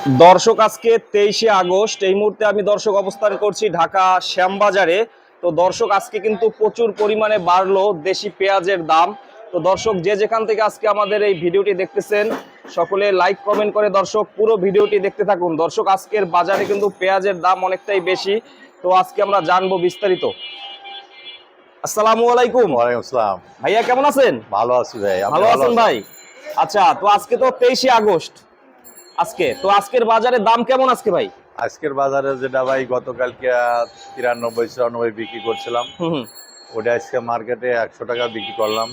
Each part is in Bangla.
দর্শক আজকে 23শে আগস্ট। এই মুহূর্তে আমি দর্শক অবস্থান করছি ঢাকা শ্যামবাজারে। তো দর্শক আজকে কিন্তু প্রচুর পরিমাণে বাড়লো দেশি পেঁয়াজের দাম। তো দর্শক যে যেখান থেকে আজকে আমাদের এই ভিডিওটি দেখতেছেন সকলে লাইক কমেন্ট করে দর্শক পুরো ভিডিওটি দেখতে থাকুন। দর্শক আজকের বাজারে কিন্তু পেঁয়াজের দাম অনেকটাই বেশি। তো আজকে আমরা জানবো বিস্তারিত। আসসালামু আলাইকুম। ওয়ালাইকুম আসসালাম। ভাইয়া কেমন আছেন? ভালো আছি ভাই। আপনি ভালো আছেন ভাই? আচ্ছা, তো আজকে তো 23শে আগস্ট। আজকের বাজারে দাম কেমন আজকে ভাই? আজকের বাজারে যেটা ভাই গতকালকে 93-94 বিক্রি করছিলাম, হুম ওটা আজকে মার্কেটে 100 টাকা বিক্রি করলাম।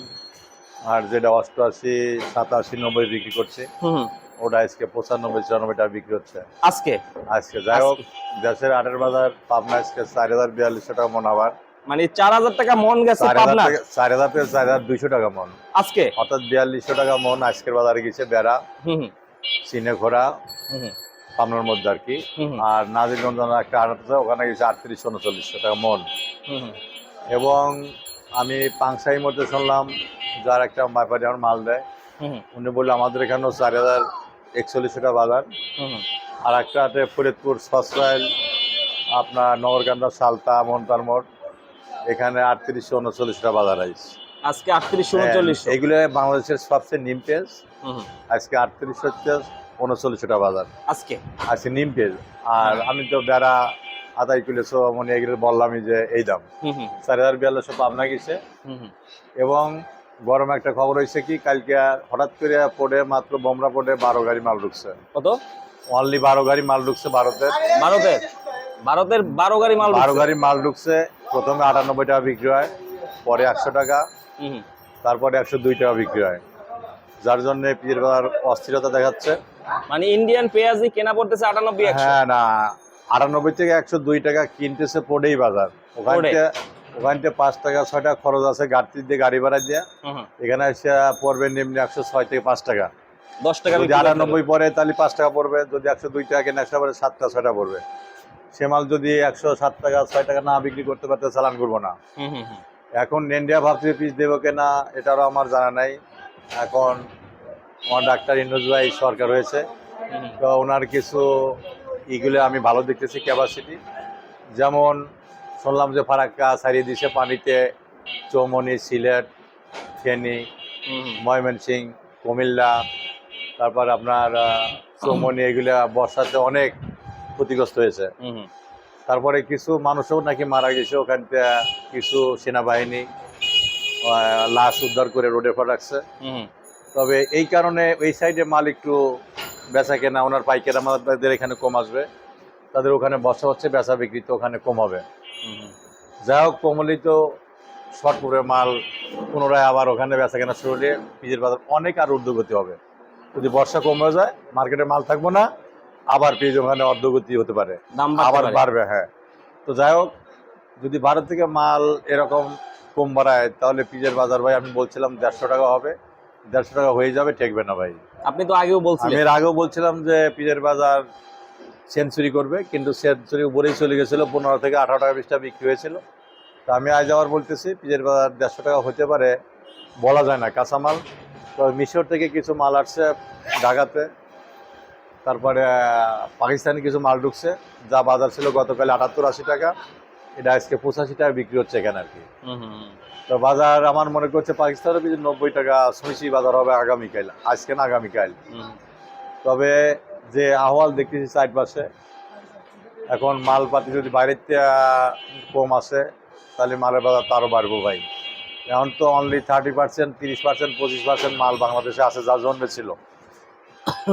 আর যেটা 88, 87, 90 বিক্রি করছে, হুম ওটা আজকে 95-94 টাকা বিক্রি হচ্ছে আজকে আজকে। যাই হোক, দেশের আটের বাজার পাবনা আজকে 4042 টাকা মন, আবার মানে 4000 টাকা মন গেছে 4000 পাবনা থেকে 4000 থেকে 4200 টাকা মন আজকে। অর্থাৎ 4200 টাকা মন আজকের বাজারে গেছে। বেড়া হুম চিনে ঘোড়া হুম পাবনার মধ্যে আর কি। হুম আর নাজিরগঞ্জ একটা আড়ত আছে, ওখানে গেছে 3800-3900 টাকা মন। হুম এবং আমি পাংশাই মধ্যে শুনলাম, যার একটা ব্যাপারী আমার মাল দেয়, হুম উনি বললো আমাদের এখানেও 4041 টাকা বাজার। হুম আর একটা আছে ফরিদপুর সসরাইল, আপনার নগরকান্দা সালতা মন্তার মোড়, এখানে 3839 টাকা বাজার আইস। আজকে 3839। এগুলো বাংলাদেশের সবচেয়ে নিম পেজ। হুম আজকে 3839 টাকা বাজার আজকে। আজকে নিম পেজ। আর আমি তো বেড়া আদায় কিলেছো মানে এগুলো বললামই যে এই দাম হুম হুম 4042 পাবনা গেছে। হুম এবং গরম একটা খবর হয়েছে কি, কালকে হঠাৎ করে পড়ে মাত্র বোমরা পড়ে 12 গাড়ি মাল ঢুকছে। কত? অনলি 12 গাড়ি মাল ঢুকছে ভারতের। ভারতের 12 গাড়ি মাল 12 গাড়ি মাল ঢুকছে। প্রথমে 98 টাকা বিক্রি হয়, পরে 100 টাকা, হুম তারপরে 102 টাকা বিক্রি হয়, যার জন্য পিঁয়াজের বাজার অস্থিরতা দেখাচ্ছে। মানে ইন্ডিয়ান পেঁয়াজই কেনা পড়তেছে 98 100। হ্যাঁ, না, 98 থেকে 102 টাকা কিনতেছে পড়েই বাজার। ওখানতে 5 টাকা 6 টাকা খরচ আছে গাড়ি দিয়ে, গাড়ি ভাড়া দিয়ে। হুম এখানে এসে পড়বে নিম্নে 106 থেকে 5 টাকা। 10 টাকা যদি বিক্রি করতে হবে। 98 পড়ে তাহলে 5 টাকা পড়বে, যদি 102 টাকা কেনে 100 পরে 7 টাকা 6 টাকা পড়বে। সে মাল যদি 107 টাকা 6 টাকা না বিক্রি করতে পারতে চালান করবো না। হুম হুম হুম এখন ইন্ডিয়া ভাবছে পিস দেবো কিনা, এটারও আমার জানা নাই। এখন আমার ডাক্তার ইন্দ্রজ ভাই সরকার হয়েছে, হুম তো ওনার কিছু ইগুলো আমি ভালো দেখতেছি ক্যাপাসিটি। যেমন শুনলাম যে ফারাক্কা ছাড়িয়ে দিছে পানিতে, চৌমনি, সিলেট, ফেনী, হুম ময়মনসিংহ, কুমিল্লা, তারপর আপনার চৌমনি, এগুলা বর্ষাতে অনেক ক্ষতিগ্রস্ত হয়েছে। হুম তারপরে কিছু মানুষও নাকি মারা গেছে ওখান থেকে। কিছু সেনাবাহিনী লাশ উদ্ধার করে রোডে পাঠাচ্ছে। হুম তবে এই কারণে ওই সাইডে মাল একটু বেচা কেনা, ওনার পাইকারি আমাদের এখানে কম আসবে, তাদের ওখানে বসা হচ্ছে, বেচা বিক্রি তো ওখানে কম হবে। হুম যাই হোক, কমলি তো শর্টপুরে মাল পুনরায় আবার ওখানে বেচা কেনা শুরু হলে পিজের বাজার অনেক আর ঊর্ধ্বগতি হবে। যদি বর্ষা কমে যায়, মার্কেটে মাল থাকবো না, আবার পিজ ওখানে অর্ধগতি হতে পারে, দাম আবার বাড়বে। হ্যাঁ, তো যাই হোক, যদি ভারত থেকে মাল এরকম কম বাড়ায় তাহলে পিজের বাজার ভাই আমি বলছিলাম 150 টাকা হবে। 150 টাকা হয়ে যাবে, ঠেকবে না ভাই। আপনি তো আগেও আমি বলছিলেন। এর আগেও বলছিলাম যে পিজের বাজার সেঞ্চুরি করবে, কিন্তু সেঞ্চুরি উপরেই চলে গেছিল। 15 থেকে 18 টাকা 20 টাকা বিক্রি হয়েছিল। তো আমি আজ আবার বলতেছি পিজের বাজার 150 টাকা হতে পারে, বলা যায় না। কাঁচামাল তো মিশর থেকে কিছু মাল আসছে ঢাকাতে, তারপরে পাকিস্তানি কিছু মাল ঢুকছে, যা বাজার ছিল গতকাল 78-80 টাকা, এটা আজকে 85 টাকা বিক্রি হচ্ছে এখানে আর কি। হুম হুম তো বাজার আমার মনে করছে পাকিস্তানের পিছু 90 টাকা শুনেছি বাজার হবে আগামীকাল, আজকে না আগামীকাল। হুম তবে যে আহ্বাল দেখতেছি চারপাশে, এখন মালপাতি যদি বাইরের থেকে কম আসে তাহলে মালের বাজার তো আরও বাড়বো ভাই। এখন তো অনলি 30%, 30%, 25% মাল বাংলাদেশে আছে যা জন্মেছিল।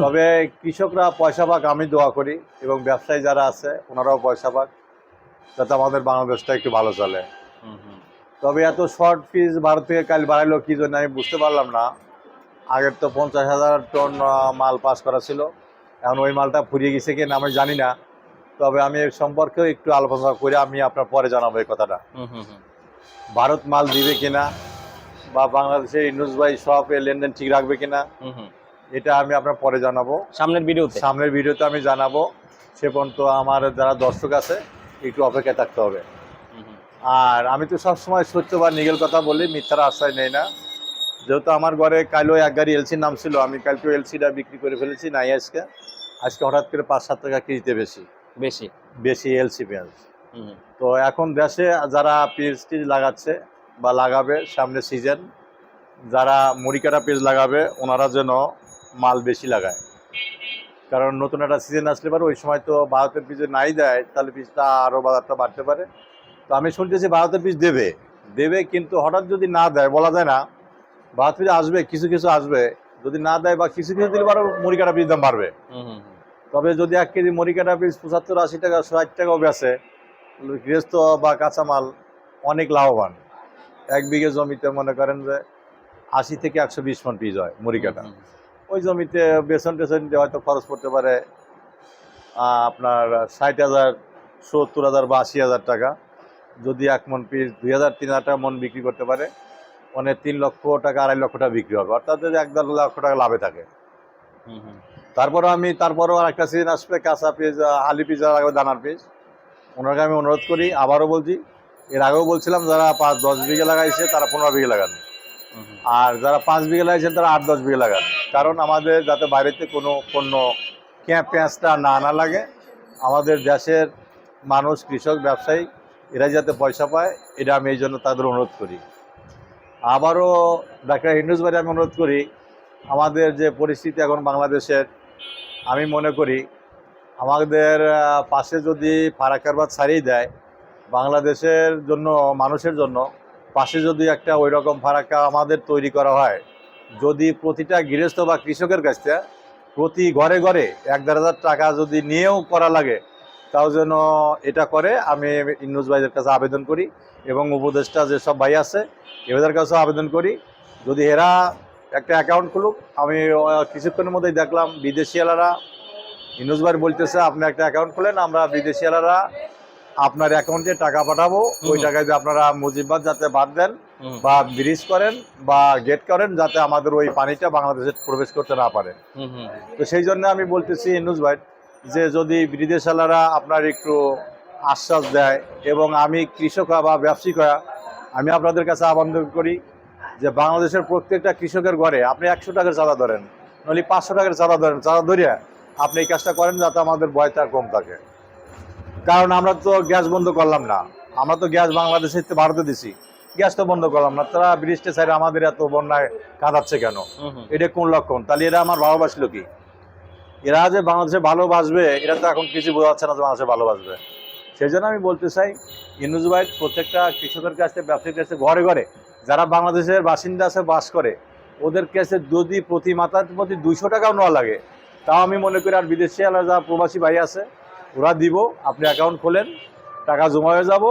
তবে কৃষকরা পয়সা পাক, আমি দোয়া করি, এবং ব্যবসায়ী যারা আছে ওনারাও পয়সা পাক, যাতে আমাদের বাংলাদেশটা একটু ভালো চলে। হুম হুম তবে এত শর্ট পিস ভারত থেকে কাল বাড়াইলো কি জন্য আমি বুঝতে পারলাম না। আগের তো 50,000 টন মাল পাস করা ছিল, এখন ওই মালটা ফুরিয়ে গেছে কিনা আমি জানি না। তবে আমি এর সম্পর্কেও একটু আলোচনা করে আমি আপনার পরে জানাবো এই কথাটা। হুম হুম হুম ভারত মাল দিবে কিনা, বা বাংলাদেশের ইন্ডুস ভাই সব লেনদেন ঠিক রাখবে কিনা, হুম হুম এটা আমি আপনার পরে জানাবো, সামনের ভিডিওতে আমি জানাবো। সে পর্যন্ত আমার যারা দর্শক আছে একটু অপেক্ষায় থাকতে হবে। হুম হুম আর আমি তো সবসময় সত্য বা নিগেল কথা বলি, মিথ্যার আশ্রয় নেই না। যেহেতু আমার ঘরে কালও এক গাড়ি এলসির নাম ছিল, আমি কালকে এলসিটা বিক্রি করে ফেলেছি নাই আজকে। আজকে হঠাৎ করে 5-7 টাকা কেজিতে বেশি বেশি। বেশি এলসি পেঁয়াজ। হুম। তো এখন দেশে যারা পেঁয়াজ টিজ লাগাচ্ছে বা লাগাবে, সামনে সিজন, যারা মুড়ি কাটা পেঁয়াজ লাগাবে ওনারা যেন মাল বেশি লাগায়, কারণ নতুন একটা সিজন আসলে পারে ওই সময় তো ভারতের পিস নাই দেয়, তাহলে পিসটা আরও বাজারটা বাড়তে পারে। তো আমি শুনতেছি ভারতের পিস দেবে দেবে, কিন্তু হঠাৎ যদি না দেয় বলা যায় না। ভারত পিস আসবে, কিছু কিছু আসবে, যদি না দেয় বা কিছু কিছু দিলে পারে মুড়ি কাটা পিস দাম বাড়বে। তবে যদি 1 কেজি মুড়ি কাটা পিস 75-80 টাকা 60 টাকাও বেচে, গৃহস্থ বা কাঁচামাল অনেক লাভবান। 1 বিঘে জমিতে মনে করেন যে 80 থেকে 120 মণ পিস হয় মুড়ি কাটা। ওই জমিতে বেসন টেসন দিয়ে হয়তো খরচ পড়তে পারে আপনার 60,000, 70,000 বা 80,000 টাকা। যদি 1 মণ পিস 2,000-3,000 টাকা মণ বিক্রি করতে পারে, মানে 3 লক্ষ টাকা 2.5 লক্ষ টাকা বিক্রি হবে, অর্থাৎ 1-1.5 লক্ষ টাকা লাভে থাকে। তারপরেও আরেকটা সিজন আসবে কাঁচা পিস, আলি পিস যারা লাগবে, দানার পিস, ওনাকে আমি অনুরোধ করি, আবারও বলছি, এর আগেও বলছিলাম, যারা 5-10 বিঘে লাগাইছে তারা 15 বিঘে লাগান, আর যারা 5 বিঘে লাগাইছেন তারা 8-10 বিঘে লাগান। কারণ আমাদের যাতে বাইরেতে কোনো পণ্য পেঁয়াজটা না আনা লাগে, আমাদের দেশের মানুষ, কৃষক, ব্যবসায়ী এরা যাতে পয়সা পায়, এটা আমি এই জন্য তাদের অনুরোধ করি। আবারও ডাক্তার ইউনূস ভাই আমি অনুরোধ করি, আমাদের যে পরিস্থিতি এখন বাংলাদেশের, আমি মনে করি আমাদের পাশে যদি ফারাক্কাবাদ ছাড়িয়ে দেয়, বাংলাদেশের জন্য, মানুষের জন্য পাশে যদি একটা ওই রকম ফারাক্কা আমাদের তৈরি করা হয়, যদি প্রতিটা গৃহস্থ বা কৃষকের কাছ থেকে প্রতি ঘরে ঘরে 1-1.5 টাকা যদি নিয়েও করা লাগে, তাও যেন এটা করে। আমি ইউনূস ভাইদের কাছে আবেদন করি এবং উপদেষ্টা যেসব ভাই আছে এদের কাছেও আবেদন করি, যদি এরা একটা অ্যাকাউন্ট খুলুক। আমি কিছুক্ষণের মধ্যেই দেখলাম বিদেশিয়ালারা, ইউনূস ভাই বলতেছে আপনি একটা অ্যাকাউন্ট খুলেন, আমরা বিদেশিয়ালারা আপনার অ্যাকাউন্টে টাকা পাঠাবো, ওই টাকায় যে আপনারা মুজিবাদ যাতে বাদ দেন বা ব্রিজ করেন বা গেট করেন, যাতে আমাদের ওই পানিটা বাংলাদেশে প্রবেশ করতে না পারে। তো সেই জন্য আমি বলতেছি ইউনূস ভাই, যে যদি বিদেশিয়ালারা আপনার একটু আশ্বাস দেয়, এবং আমি কৃষক বা ব্যবসায়িক আমি আপনাদের কাছে আবেদন করি যে বাংলাদেশের প্রত্যেকটা কৃষকের ঘরে আপনি 100 টাকার চাঁদা ধরেন, নইলে 500 টাকার চাঁদা ধরেন, চাঁদা ধরিয়া আপনি এই কাজটা করেন, যাতে আমাদের ভয়টা কম থাকে। কারণ আমরা তো গ্যাস বন্ধ করলাম না, আমরা তো গ্যাস বাংলাদেশের থেকে ভারতে দিছি, গ্যাস তো বন্ধ করলাম না, তারা ব্রিজটা সাইডে আমাদের এত বন্যায় কাঁদাচ্ছে কেন? এটা কোন লক্ষণ? তাহলে এরা আমার ভালোবাসলো কি? এরা যে বাংলাদেশে ভালোবাসবে, এটা তো এখন কিছু বোঝা যাচ্ছে না যে বাংলাদেশে ভালোবাসবে। সেই জন্য আমি বলতে চাই ইউনূস ভাই, প্রত্যেকটা কৃষকের কাছে, ব্যবসায়ীর কাছে, ঘরে ঘরে যারা বাংলাদেশের বাসিন্দা আছে, বাস করে, ওদের কাছে যদি প্রতি মাথার প্রতি 200 টাকাও নেওয়া লাগে, তাও আমি মনে করি। আর বিদেশি আলাদা যারা প্রবাসী ভাই আছে ওরা দিব, আপনি অ্যাকাউন্ট খোলেন, টাকা জমা হয়ে যাব।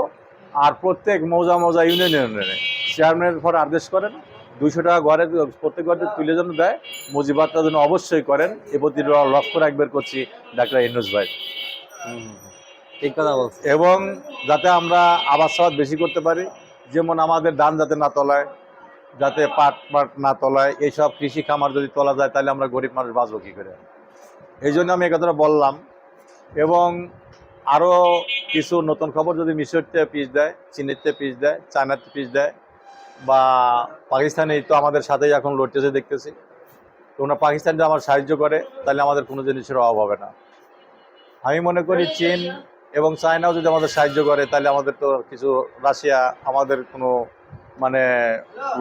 আর প্রত্যেক মৌজা ইউনিয়নে চেয়ারম্যানের পর আদেশ করেন 200 টাকা ঘরে প্রত্যেক ঘরে তুলে যেন দেয়, মুজিবাদটা যেন অবশ্যই করেন, এ প্রতি লক্ষ্য রাখবেন করছি ডাক্তার ইউনূস ভাই। ঠিক কথা বলছি। এবং যাতে আমরা আবাদ সাবাদ বেশি করতে পারি, যেমন আমাদের ধান যাতে না তলায়, যাতে পাট না তলায়, এইসব কৃষি খামার যদি তোলা যায়, তাহলে আমরা গরিব মানুষ বাঁচবো কী করে? এই জন্য আমি এই কথাটা বললাম। এবং আরও কিছু নতুন খবর, যদি মিশরতে পিস দেয়, চীনেতে পিস দেয়, চায়নাতে পিস দেয়, বা পাকিস্তানে তো আমাদের সাথেই এখন লড়তেছে দেখতেছি, তো ওনারা পাকিস্তান যদি আমার সাহায্য করে, তাহলে আমাদের কোনো জিনিসের অভাব হবে না। আমি মনে করি চীন এবং চায়নাও যদি আমাদের সাহায্য করে, তাহলে আমাদের তো কিছু, রাশিয়া, আমাদের কোনো মানে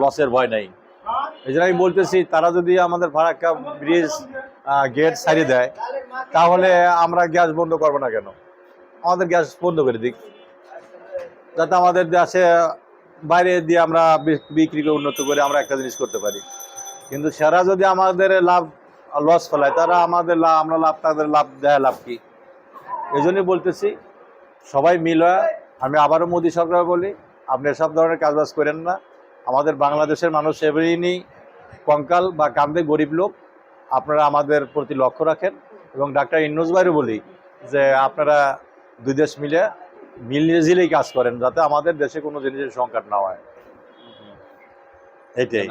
লসের ভয় নেই। এই জন্য আমি বলতেছি, তারা যদি আমাদের ফারাক্কা ব্রিজ গেট ছাড়িয়ে দেয়, তাহলে আমরা গ্যাস বন্ধ করবো না কেন? আমাদের গ্যাস বন্ধ করে দিক, যাতে আমাদের দেশে বাইরে দিয়ে আমরা বিক্রি করে উন্নত করে আমরা একটা জিনিস করতে পারি। কিন্তু সেরা যদি আমাদের লস ফেলায়, তারা আমাদের আমরা লাভ, তাদের লাভ দেয়, লাভ কি? এই জন্যই বলতেছি, সবাই মিলে, আমি আবারও মোদী সরকার বলি, আপনি এসব ধরনের কাজবাজ করেন না। আমাদের বাংলাদেশের মানুষ এমনি কঙ্কাল বা কান্দে, গরিব লোক, আপনারা আমাদের প্রতি লক্ষ্য রাখেন। এবং ডাক্তার ইউনূস ভাইও বলি যে আপনারা দুই দেশ মিলেঝিলেই কাজ করেন, যাতে আমাদের দেশে কোনো জিনিসের সংকট না হয়। এটাই।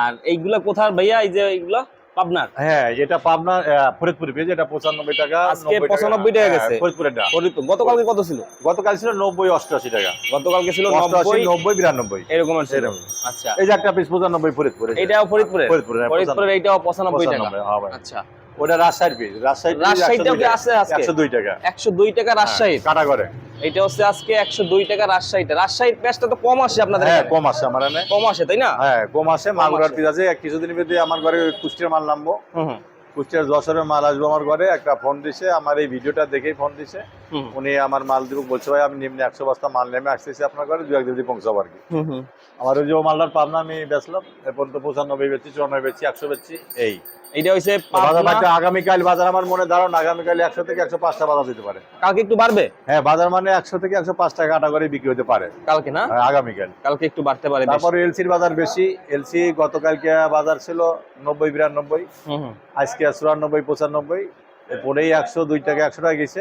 আর এইগুলা কোথার ভাইয়া? এই যে এইগুলা পাবনার? হ্যাঁ, এটা পাবনা ফরিদপুরে পেয়েছে, এটা 95 টাকা। আজকে 95 টাকা গেছে ফরিদপুরের না। গতকালকে কত ছিল? গতকাল ছিল 90-88 টাকা। গতকালকে ছিল 90-92 এরকম ছিল। আচ্ছা, এই যে একটা পিস 95 ফরিদপুরে। এটাও ফরিদপুরে? ফরিদপুরে ফরিদপুরের এইটাও 95 টাকা। হ্যাঁ ভাই। আচ্ছা, ওটা রাজশাহীর পিস, রাজশাহীতেও কি আছে আজকে? 102 টাকা। 102 টাকা রাজশাহী। কাটা করে। এটা হচ্ছে আজকে 102 টাকা রাজশাহীতে। রাজশাহীর পেঁয়াজটা তো কম আসে আপনাদের হ্যাঁ এখানে? কম আসে আমার এখানে। কম আসে তাই না? হ্যাঁ কম আসে। মাগুরার আসে। পিস আছে। কিছুদিন ভিতরে আমার ঘরে কুষ্টিয়ার মাল নামবো। হুম হুম কুষ্টিয়ার যশোরের মাল আসবো আমার ঘরে। একটা ফোন দিছে, আমার এই ভিডিওটা দেখেই ফোন দিছে। হুম উনি আমার মাল দিব বলছে, ভাই আমি নিম্নে 100 বস্তা মাল নেমে আসতেছি আপনার ঘরে, 2-1 দিন পৌঁছাবো আর কি। হুম হুম। আমার ওই যে মালটার পাবনা আমি বেচলাম, এরপর তো 95 বেচছি, 94 বেচছি, 100 বেচছি। এই এইটা হইছে বাজার পাবনা। মানে আগামীকাল বাজার আমার মনে ধারণ আগামীকাল 100 থেকে 105 টাকা বাজার দিতে পারে। কালকে একটু বাড়বে? হ্যাঁ বাজার মানে 100 থেকে 105 টাকা কাটা করে বিক্রি হতে পারে কালকে না? আগামীকাল। কালকে একটু বাড়তে পারে বেশি। তারপরে এলসির বাজার বেশি। এলসি গতকালকে বাজার ছিল 90-92, হুম হুম। আজকে 94-95, এরপরেই 102 টাকা 100 টাকা গেছে।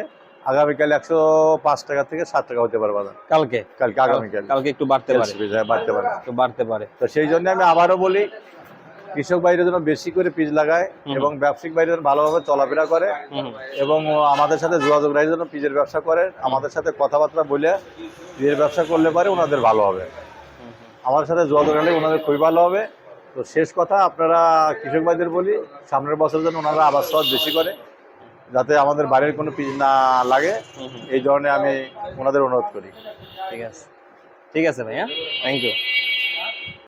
আগামীকাল 105 টাকা থেকে 7 টাকা হতে পারে বাজার। কালকে কালকে আগামীকাল কালকে একটু বাড়তে পারে। LC পিস, হ্যাঁ, বাড়তে পারে। একটু বাড়তে পারে। তো সেই জন্য আমি আবারও বলি, কৃষক ভাইরা যেন বেশি করে পিস লাগায় এবং ব্যবসায়িক ভাইরা যেন ভালোভাবে চলাফেরা করে হুম হুম। এবং আমাদের সাথে যোগাযোগ রাখে যেন পিজের ব্যবসা করে। আমাদের সাথে কথাবার্তা বলে পিজের ব্যবসা করলে পারে ওনাদের ভালো হবে। আমার সাথে যোগাযোগ রাখলে ওনাদের খুবই ভালো হবে। তো শেষ কথা, আপনারা কৃষক ভাইদের বলি, সামনের বছর যেন ওনারা আবাদ সওয়াদ বেশি করে, যাতে আমাদের বাড়ির কোনো পিস না লাগে। এই ধরনের আমি ওনাদের অনুরোধ করি। ঠিক আছে, ঠিক আছে ভাইয়া, থ্যাংক ইউ।